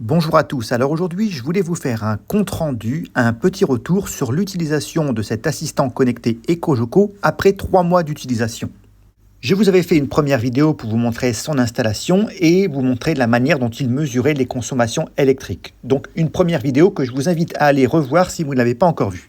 Bonjour à tous, alors aujourd'hui je voulais vous faire un compte-rendu, un petit retour sur l'utilisation de cet assistant connecté EcoJoco après 3 mois d'utilisation. Je vous avais fait une première vidéo pour vous montrer son installation et vous montrer la manière dont il mesurait les consommations électriques. Donc une première vidéo que je vous invite à aller revoir si vous ne l'avez pas encore vue.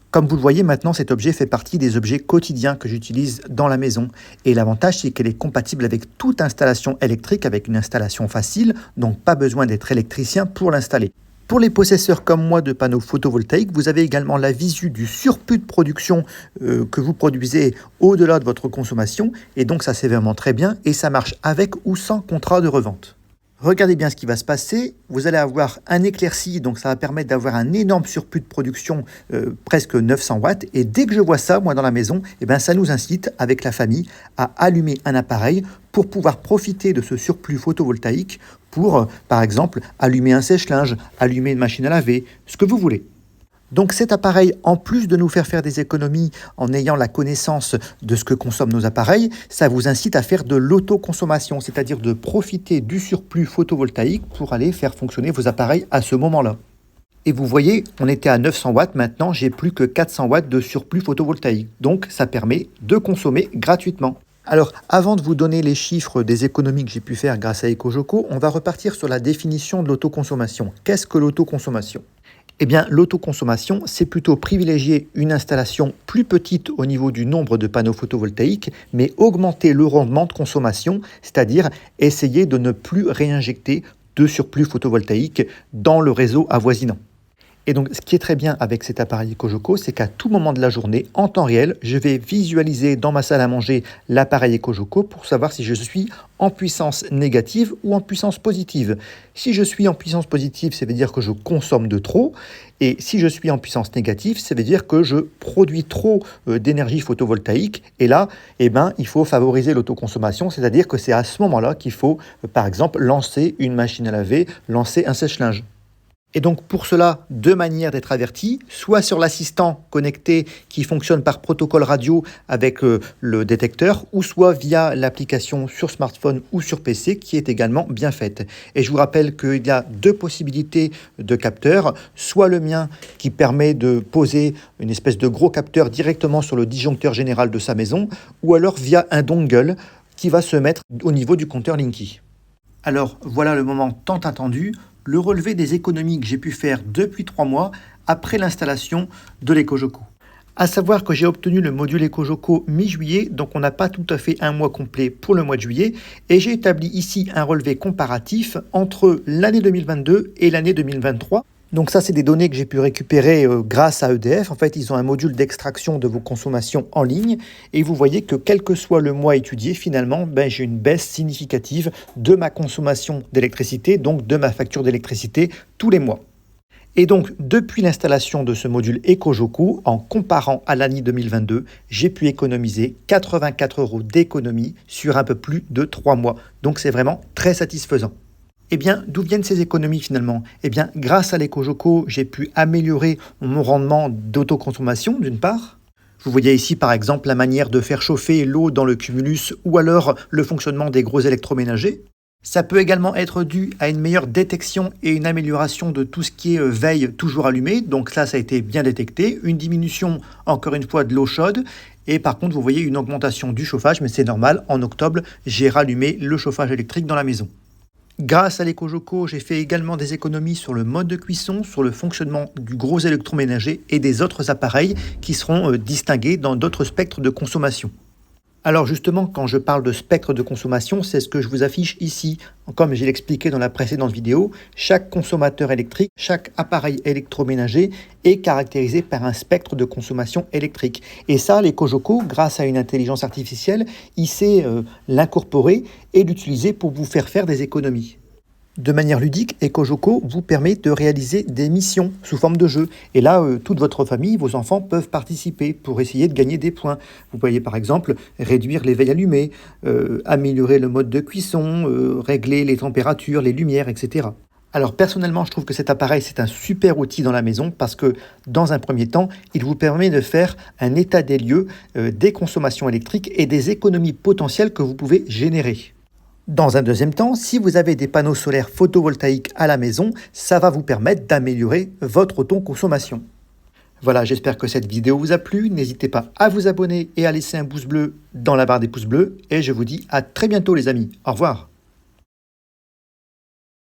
Comme vous le voyez maintenant, cet objet fait partie des objets quotidiens que j'utilise dans la maison. Et l'avantage, c'est qu'elle est compatible avec toute installation électrique, avec une installation facile, donc pas besoin d'être électricien pour l'installer. Pour les possesseurs comme moi de panneaux photovoltaïques, vous avez également la visu du surplus de production que vous produisez au-delà de votre consommation. Et donc ça c'est vraiment très bien et ça marche avec ou sans contrat de revente. Regardez bien ce qui va se passer, vous allez avoir un éclairci, donc ça va permettre d'avoir un énorme surplus de production, presque 900 watts, et dès que je vois ça, moi dans la maison, ça nous incite avec la famille à allumer un appareil pour pouvoir profiter de ce surplus photovoltaïque pour, par exemple, allumer un sèche-linge, allumer une machine à laver, ce que vous voulez. Donc cet appareil, en plus de nous faire des économies en ayant la connaissance de ce que consomment nos appareils, ça vous incite à faire de l'autoconsommation, c'est-à-dire de profiter du surplus photovoltaïque pour aller faire fonctionner vos appareils à ce moment-là. Et vous voyez, on était à 900 watts, maintenant j'ai plus que 400 watts de surplus photovoltaïque. Donc ça permet de consommer gratuitement. Alors, avant de vous donner les chiffres des économies que j'ai pu faire grâce à EcoJoco, on va repartir sur la définition de l'autoconsommation. Qu'est-ce que l'autoconsommation ? Eh bien, l'autoconsommation, c'est plutôt privilégier une installation plus petite au niveau du nombre de panneaux photovoltaïques, mais augmenter le rendement de consommation, c'est-à-dire essayer de ne plus réinjecter de surplus photovoltaïque dans le réseau avoisinant. Et donc, ce qui est très bien avec cet appareil EcoJoco, c'est qu'à tout moment de la journée, en temps réel, je vais visualiser dans ma salle à manger l'appareil EcoJoco pour savoir si je suis en puissance négative ou en puissance positive. Si je suis en puissance positive, ça veut dire que je consomme de trop. Et si je suis en puissance négative, ça veut dire que je produis trop d'énergie photovoltaïque. Et là, il faut favoriser l'autoconsommation, c'est-à-dire que c'est à ce moment-là qu'il faut, par exemple, lancer une machine à laver, lancer un sèche-linge. Et donc pour cela, deux manières d'être averti, soit sur l'assistant connecté qui fonctionne par protocole radio avec le détecteur, ou soit via l'application sur smartphone ou sur PC qui est également bien faite. Et je vous rappelle qu'il y a deux possibilités de capteurs, soit le mien qui permet de poser une espèce de gros capteur directement sur le disjoncteur général de sa maison, ou alors via un dongle qui va se mettre au niveau du compteur Linky. Alors voilà le moment tant attendu, le relevé des économies que j'ai pu faire depuis 3 mois après l'installation de l'EcoJoco. À savoir que j'ai obtenu le module EcoJoco mi-juillet, donc on n'a pas tout à fait un mois complet pour le mois de juillet, et j'ai établi ici un relevé comparatif entre l'année 2022 et l'année 2023. Donc ça, c'est des données que j'ai pu récupérer grâce à EDF. En fait, ils ont un module d'extraction de vos consommations en ligne. Et vous voyez que quel que soit le mois étudié, finalement, j'ai une baisse significative de ma consommation d'électricité, donc de ma facture d'électricité tous les mois. Et donc, depuis l'installation de ce module EcoJoco, en comparant à l'année 2022, j'ai pu économiser 84 € d'économie sur un peu plus de 3 mois. Donc, c'est vraiment très satisfaisant. Eh bien, d'où viennent ces économies finalement ? Eh bien, grâce à l'EcoJoco, j'ai pu améliorer mon rendement d'autoconsommation d'une part. Vous voyez ici par exemple la manière de faire chauffer l'eau dans le cumulus ou alors le fonctionnement des gros électroménagers. Ça peut également être dû à une meilleure détection et une amélioration de tout ce qui est veille toujours allumée. Donc ça a été bien détecté. Une diminution, encore une fois, de l'eau chaude. Et par contre, vous voyez une augmentation du chauffage, mais c'est normal. En octobre, j'ai rallumé le chauffage électrique dans la maison. Grâce à l'EcoJoco, j'ai fait également des économies sur le mode de cuisson, sur le fonctionnement du gros électroménager et des autres appareils qui seront distingués dans d'autres spectres de consommation. Alors justement, quand je parle de spectre de consommation, c'est ce que je vous affiche ici. Comme je l'ai expliqué dans la précédente vidéo, chaque consommateur électrique, chaque appareil électroménager est caractérisé par un spectre de consommation électrique. Et ça, l'EcoJoco, grâce à une intelligence artificielle, il sait l'incorporer et l'utiliser pour vous faire des économies. De manière ludique, EcoJoco vous permet de réaliser des missions sous forme de jeu. Et là, toute votre famille, vos enfants peuvent participer pour essayer de gagner des points. Vous voyez par exemple réduire les veilles allumées, améliorer le mode de cuisson, régler les températures, les lumières, etc. Alors personnellement, je trouve que cet appareil, c'est un super outil dans la maison parce que dans un premier temps, il vous permet de faire un état des lieux des consommations électriques et des économies potentielles que vous pouvez générer. Dans un deuxième temps, si vous avez des panneaux solaires photovoltaïques à la maison, ça va vous permettre d'améliorer votre autoconsommation. Voilà, j'espère que cette vidéo vous a plu. N'hésitez pas à vous abonner et à laisser un pouce bleu dans la barre des pouces bleus. Et je vous dis à très bientôt les amis. Au revoir.